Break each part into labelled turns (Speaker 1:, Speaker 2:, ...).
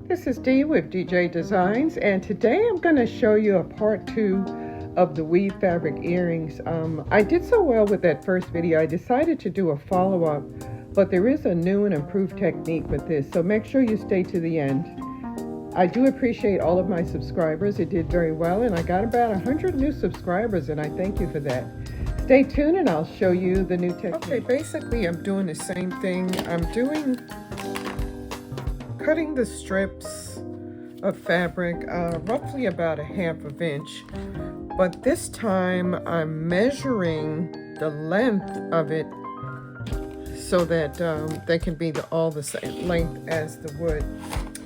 Speaker 1: This is Dee with DJ Designs, and today I'm going to show you a part 2 of the weave fabric earrings. I did so well with that first video, I decided to do a follow-up, but there is a new and improved technique with this, so make sure you stay to the end. I do appreciate all of my subscribers. It did very well, and I got about 100 new subscribers, and I thank you for that. Stay tuned and I'll show you the new technique. Okay, basically I'm doing the same thing. I'm cutting the strips of fabric roughly about 1/2 inch, but this time I'm measuring the length of it so that they can be all the same length as the wood.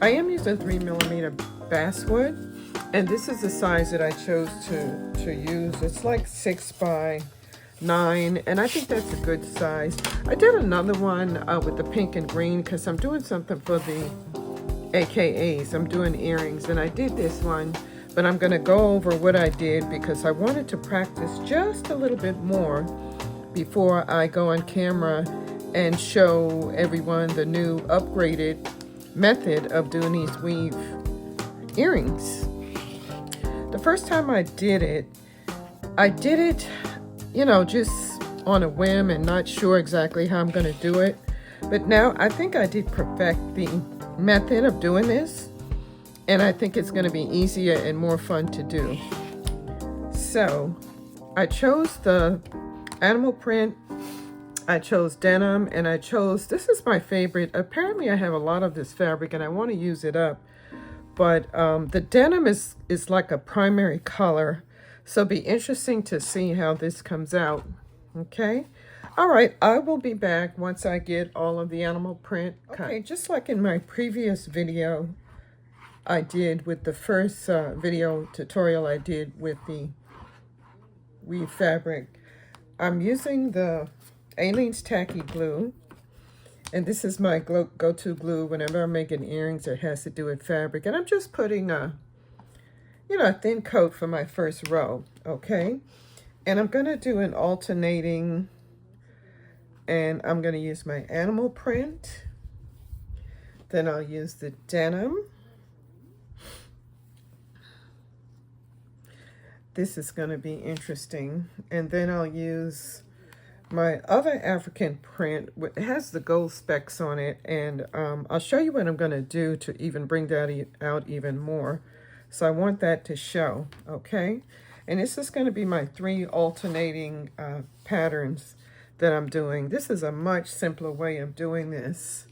Speaker 1: I am using 3mm basswood, and this is the size that I chose to use. It's like 6x9, and I think that's a good size. I did another one with the pink and green because I'm doing something for the AKAs. I'm doing earrings, and I did this one, but I'm going to go over what I did because I wanted to practice just a little bit more before I go on camera and show everyone the new upgraded method of doing these weave earrings. The first time I did it, you know, just on a whim and not sure exactly how I'm going to do it. But now I think I did perfect the method of doing this, and I think it's going to be easier and more fun to do. So I chose the animal print, I chose denim, and I chose, this is my favorite. Apparently I have a lot of this fabric and I want to use it up, but the denim is like a primary color, so it'll be interesting to see how this comes out. Okay, all right, I will be back once I get all of the animal print cut. Okay, just like in my previous video I did with the first video tutorial I did with the weave fabric, I'm using the Aleene's Tacky Glue, and this is my go-to glue whenever I'm making earrings that has to do with fabric, and I'm just putting a thin coat for my first row. Okay, and I'm going to do an alternating, and I'm going to use my animal print, then I'll use the denim. This is going to be interesting, and then I'll use my other African print. It has the gold specks on it, and I'll show you what I'm going to do to even bring that out even more. So I want that to show, okay? And this is going to be my 3 alternating patterns that I'm doing. This is a much simpler way of doing this.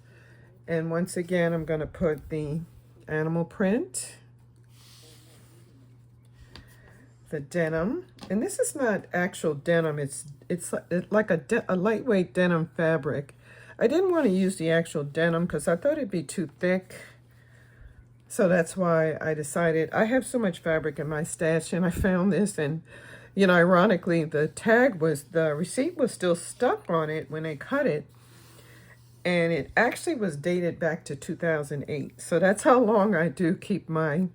Speaker 1: And once again, I'm going to put the animal print, the denim, and this is not actual denim, it's like a lightweight denim fabric. I didn't want to use the actual denim because I thought it'd be too thick, so that's why I decided. I have so much fabric in my stash, and I found this, and you know, ironically, the receipt was still stuck on it when they cut it, and it actually was dated back to 2008. So that's how long I do keep my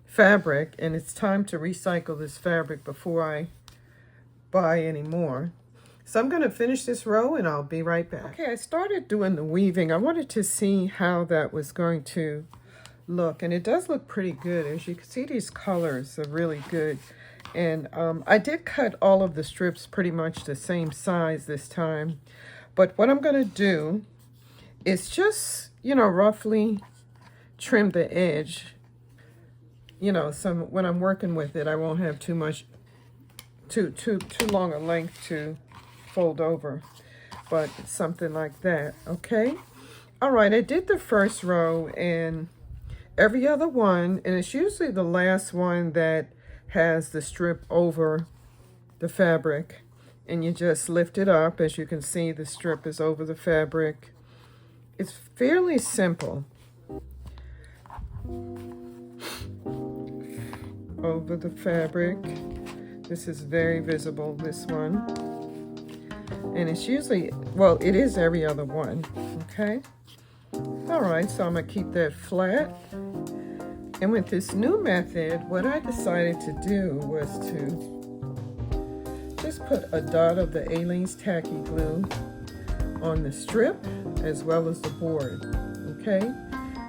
Speaker 1: fabric, and it's time to recycle this fabric before I buy any more. So I'm going to finish this row and I'll be right back. Okay, I started doing the weaving. I wanted to see how that was going to look, and it does look pretty good. As you can see, these colors are really good, and I did cut all of the strips pretty much the same size this time, but what I'm going to do is just, you know, roughly trim the edge. You know, when I'm working with it, I won't have too long a length to fold over, but something like that. Okay, all right, I did the first row and every other one, and it's usually the last one that has the strip over the fabric, and you just lift it up. As you can see, the strip is over the fabric. It's fairly simple. Over the fabric. This is very visible, this one. And it's usually, well, it is every other one, okay? All right, so I'm gonna keep that flat. And with this new method, what I decided to do was to just put a dot of the Aleene's Tacky Glue on the strip as well as the board, okay?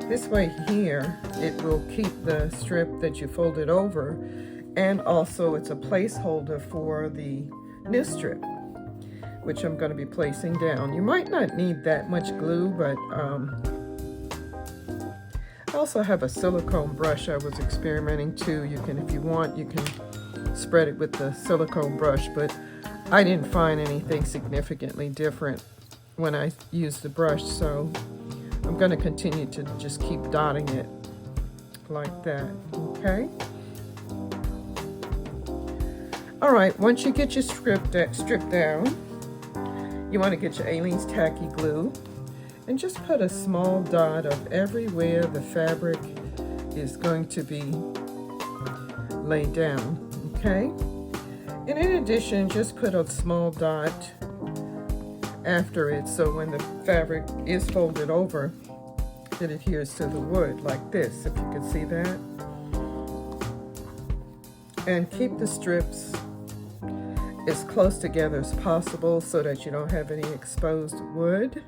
Speaker 1: This way here, it will keep the strip that you folded over, and also it's a placeholder for the new strip, which I'm going to be placing down. You might not need that much glue, but I also have a silicone brush I was experimenting too. You can, if you want, you can spread it with the silicone brush, but I didn't find anything significantly different when I used the brush, so I'm going to continue to just keep dotting it like that, okay? All right, once you get your strip down, you want to get your Aleene's Tacky Glue and just put a small dot of everywhere the fabric is going to be laid down, okay? And in addition, just put a small dot after it, so when the fabric is folded over, it adheres to the wood like this, if you can see that. And keep the strips as close together as possible so that you don't have any exposed wood.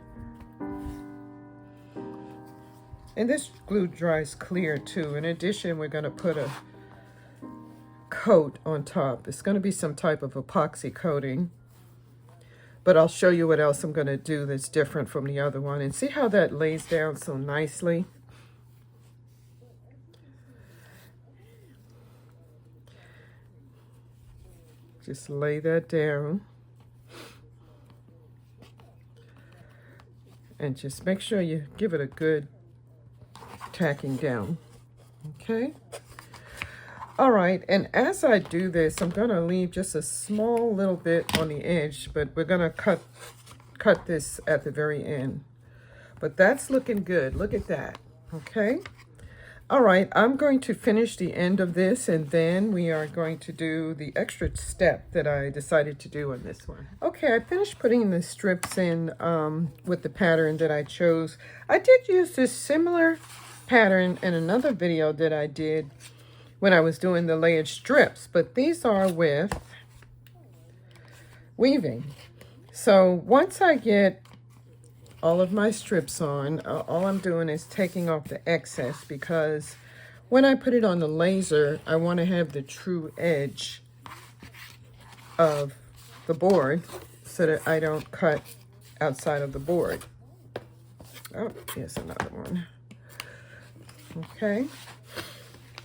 Speaker 1: And this glue dries clear too. In addition, we're going to put a coat on top. It's going to be some type of epoxy coating, but I'll show you what else I'm going to do that's different from the other one. And see how that lays down so nicely? Just lay that down. And just make sure you give it a good tacking down, okay? All right, and as I do this, I'm gonna leave just a small little bit on the edge, but we're gonna cut this at the very end. But that's looking good, look at that, okay? All right, I'm going to finish the end of this, and then we are going to do the extra step that I decided to do on this one. Okay, I finished putting the strips in with the pattern that I chose. I did use this similar pattern in another video that I did when I was doing the layered strips, but these are with weaving. So once I get all of my strips on, all I'm doing is taking off the excess, because when I put it on the laser, I want to have the true edge of the board so that I don't cut outside of the board. Oh, here's another one. Okay,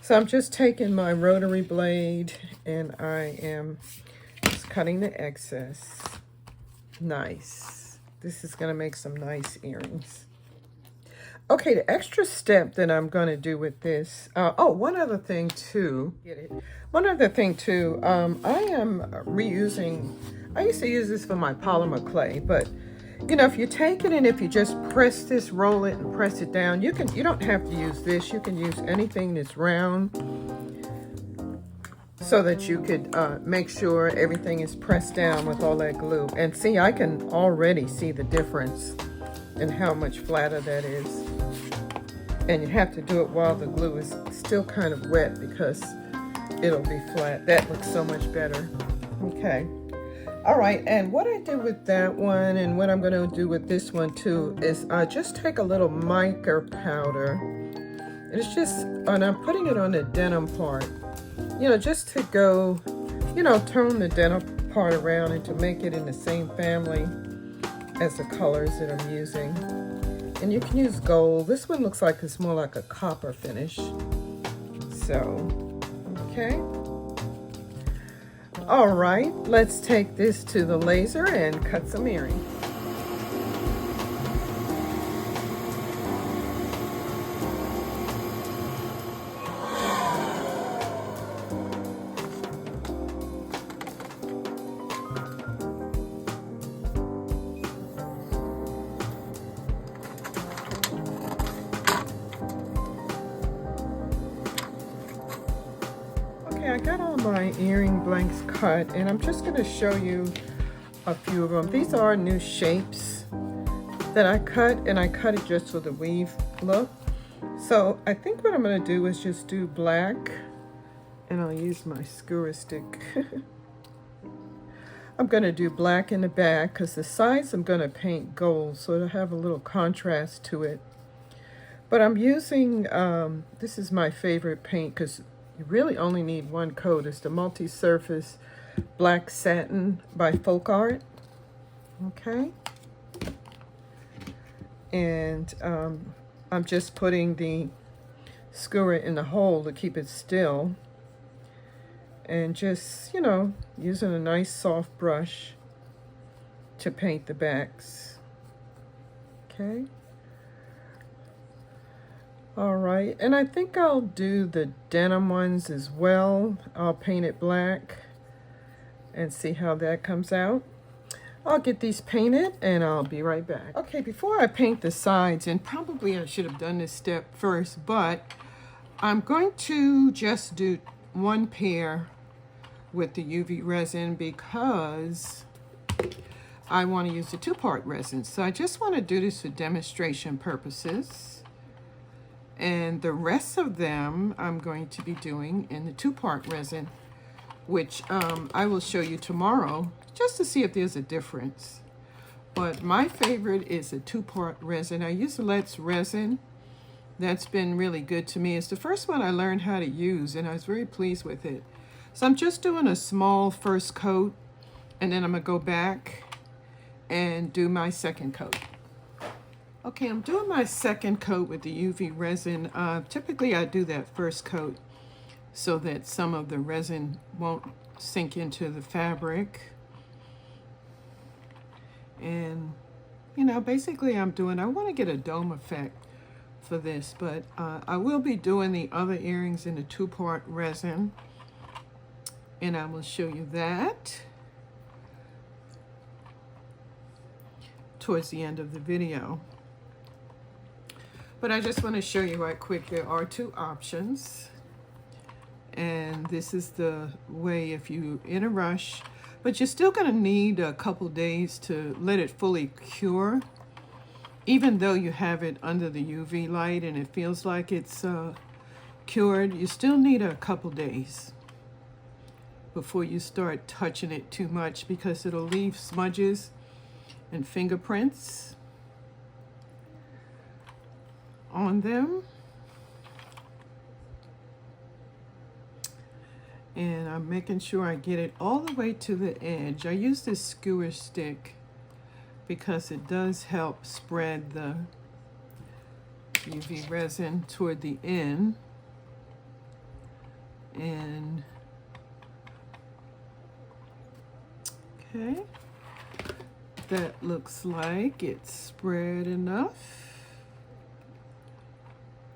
Speaker 1: so I'm just taking my rotary blade and I am just cutting the excess. Nice. This is going to make some nice earrings. Okay, the extra step that I'm going to do with this, one other thing too, I am reusing, I used to use this for my polymer clay, but you know, if you take it and if you just press this, roll it and press it down, you don't have to use this. You can use anything that's round so that you could make sure everything is pressed down with all that glue. And see, I can already see the difference in how much flatter that is. And you have to do it while the glue is still kind of wet because it'll be flat. That looks so much better. Okay. All right, and what I did with that one and what I'm going to do with this one too is just take a little mica powder. It's just, and I'm putting it on the denim part, you know, just to go, you know, turn the denim part around and to make it in the same family as the colors that I'm using. And you can use gold. This one looks like it's more like a copper finish. So, okay. All right, let's take this to the laser and cut some earrings. I got all my earring blanks cut, and I'm just going to show you a few of them. These are new shapes that I cut, and I cut it just for the weave look. So I think what I'm going to do is just do black, and I'll use my skewer stick. I'm going to do black in the back because the sides I'm going to paint gold, so it'll have a little contrast to it. But I'm using, this is my favorite paint because you really only need one coat. It's the Multi-Surface Black Satin by Folk Art. Okay. And I'm just putting the skewer in the hole to keep it still. And just, you know, using a nice soft brush to paint the backs. Okay. All right, and I think I'll do the denim ones as well. I'll paint it black and see how that comes out. I'll get these painted and I'll be right back. Okay, before I paint the sides, and probably I should have done this step first, but I'm going to just do one pair with the UV resin because I want to use the two-part resin. So I just want to do this for demonstration purposes. And the rest of them I'm going to be doing in the two-part resin, which I will show you tomorrow just to see if there's a difference. But my favorite is a two-part resin. I use the Let's resin. That's been really good to me. It's the first one I learned how to use, and I was very pleased with it. So I'm just doing a small first coat, and then I'm going to go back and do my second coat. Okay, I'm doing my second coat with the UV resin. Typically, I do that first coat so that some of the resin won't sink into the fabric. And, you know, basically I want to get a dome effect for this, but I will be doing the other earrings in the two-part resin, and I will show you that towards the end of the video. But I just want to show you right quick, there are two options. And this is the way if you're in a rush, but you're still going to need a couple days to let it fully cure. Even though you have it under the UV light and it feels like it's cured, you still need a couple days before you start touching it too much because it'll leave smudges and fingerprints on them. And I'm making sure I get it all the way to the edge. I use this skewer stick because it does help spread the UV resin toward the end. And okay, that looks like it's spread enough.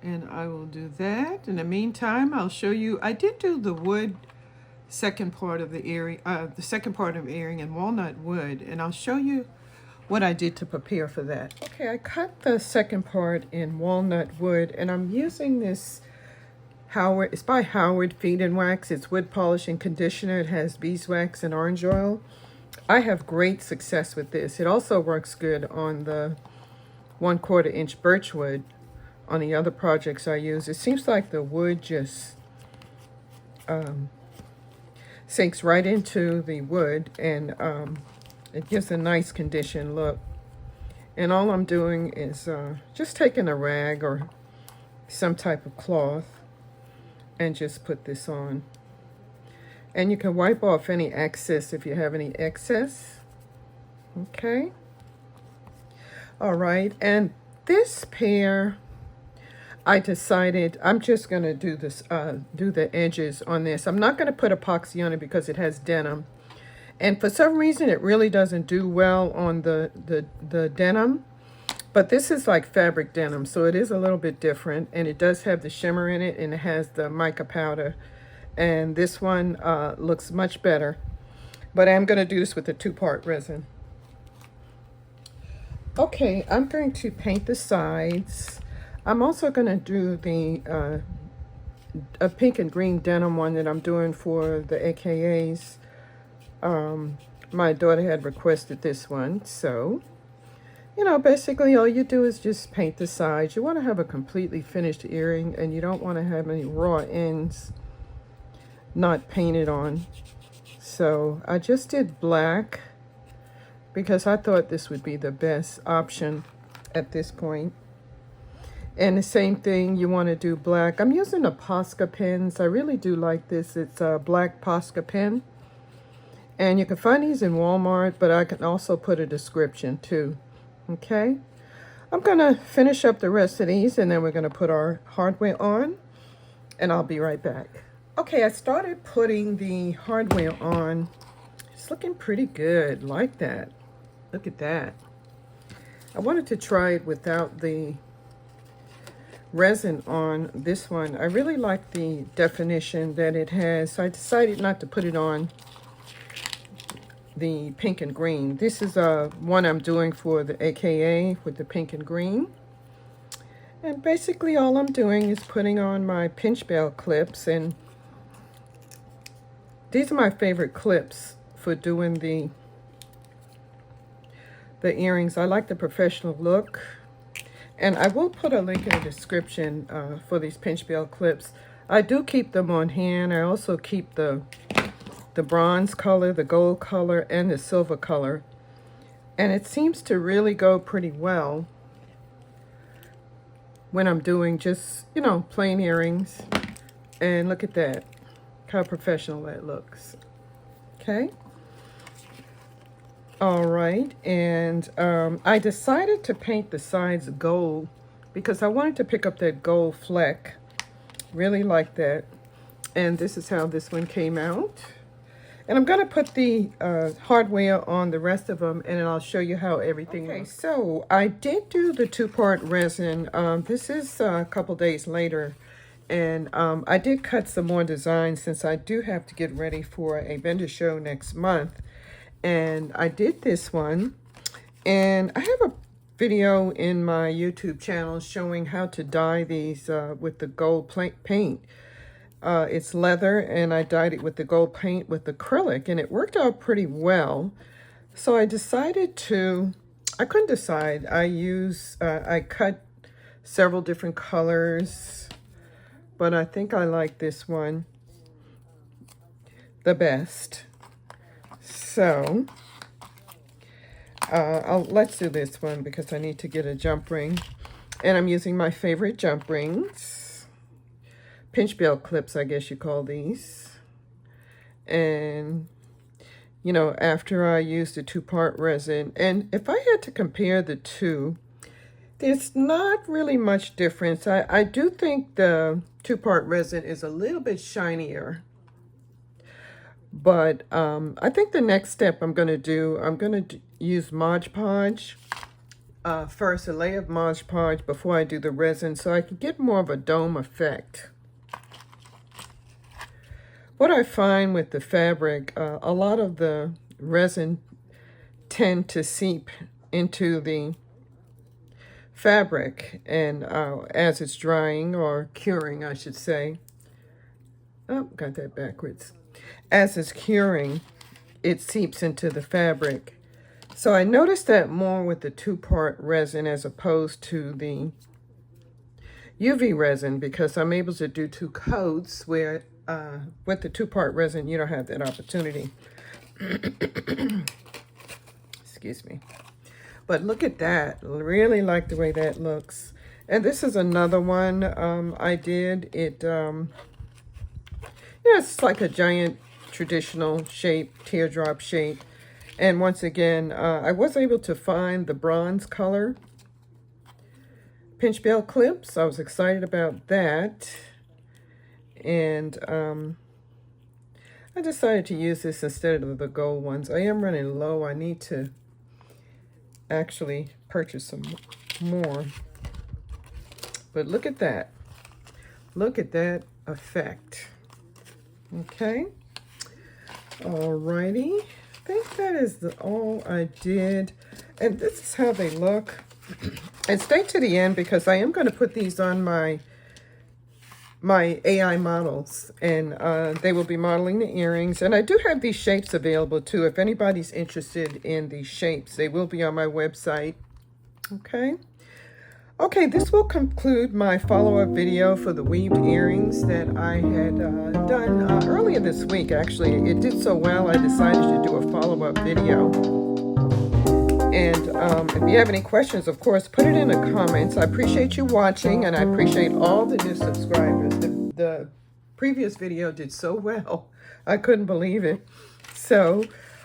Speaker 1: And I will do that. In the meantime, I'll show you, I did do the wood second part of the earring, in walnut wood, and I'll show you what I did to prepare for that. Okay, I cut the second part in walnut wood, and I'm using this Howard, it's by Howard Feed and Wax. It's wood polish and conditioner. It has beeswax and orange oil. I have great success with this. It also works good on the 1/4 inch birch wood. On the other projects I use, it seems like the wood just sinks right into the wood, and it gives a nice conditioned look. And all I'm doing is just taking a rag or some type of cloth and just put this on. And you can wipe off any excess if you have any excess. Okay. All right, and this pair, I decided I'm just going to do this, do the edges on this. I'm not going to put epoxy on it because it has denim. And for some reason, it really doesn't do well on the denim. But this is like fabric denim, so it is a little bit different. And it does have the shimmer in it, and it has the mica powder. And this one looks much better. But I'm going to do this with the two-part resin. Okay, I'm going to paint the sides. I'm also going to do the a pink and green denim one that I'm doing for the AKAs. My daughter had requested this one, so, you know, basically all you do is just paint the sides. You want to have a completely finished earring, and you don't want to have any raw ends not painted on. So I just did black because I thought this would be the best option at this point. And the same thing, you want to do black. I'm using the Posca pens. I really do like this. It's a black Posca pen. And you can find these in Walmart, but I can also put a description too. Okay? I'm going to finish up the rest of these, and then we're going to put our hardware on, and I'll be right back. Okay, I started putting the hardware on. It's looking pretty good, like that. Look at that. I wanted to try it without the resin on this one. I really like the definition that it has, so I decided not to put it on the pink and green. This is one I'm doing for the AKA with the pink and green. And basically all I'm doing is putting on my pinch bell clips, and these are my favorite clips for doing the earrings. I like the professional look. And I will put a link in the description for these pinch bell clips. I do keep them on hand. I also keep the bronze color, the gold color, and the silver color. And it seems to really go pretty well when I'm doing just, you know, plain earrings. And look at that, how professional that looks. Okay. All right, and I decided to paint the sides gold because I wanted to pick up that gold fleck. Really like that. And this is how this one came out. And I'm going to put the hardware on the rest of them, and then I'll show you how everything looks. So I did do the two-part resin. This is a couple days later, and I did cut some more designs since I do have to get ready for a vendor show next month. And I did this one, and I have a video in my YouTube channel showing how to dye these with the gold paint. It's leather, and I dyed it with the gold paint with acrylic, and it worked out pretty well. So I decided to, I couldn't decide. I cut several different colors, but I think I like this one the best. So let's do this one because I need to get a jump ring, and I'm using my favorite jump rings, pinch bell clips, I guess you call these. And you know, after I used the two-part resin, and if I had to compare the two, there's not really much difference. I do think the two-part resin is a little bit shinier. But I think the next step I'm going to use Mod Podge. First, a layer of Mod Podge before I do the resin, so I can get more of a dome effect. What I find with the fabric, a lot of the resin tend to seep into the fabric, and as it's drying, or curing, I should say. Oh, got that backwards. As it's curing, it seeps into the fabric. So I noticed that more with the two-part resin as opposed to the UV resin, because I'm able to do two coats where with the two-part resin you don't have that opportunity. Excuse me. But look at that. Really like the way that looks. And this is another one I did. It yeah, it's like a giant traditional shape, teardrop shape. And once again, I was able to find the bronze color pinch bell clips. I was excited about that. And I decided to use this instead of the gold ones. I am running low. I need to actually purchase some more. But look at that. Look at that effect. Okay. Alrighty. I think that is all I did. And this is how they look. And stay to the end because I am going to put these on my AI models, and they will be modeling the earrings. And I do have these shapes available too. If anybody's interested in these shapes, they will be on my website. Okay. Okay, this will conclude my follow-up video for the weaved earrings that I had done earlier this week. Actually, it did so well, I decided to do a follow-up video. And if you have any questions, of course, put it in the comments. I appreciate you watching, and I appreciate all the new subscribers. The previous video did so well. I couldn't believe it. So,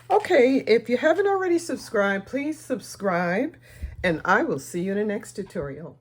Speaker 1: okay, if you haven't already subscribed, please subscribe. And I will see you in the next tutorial.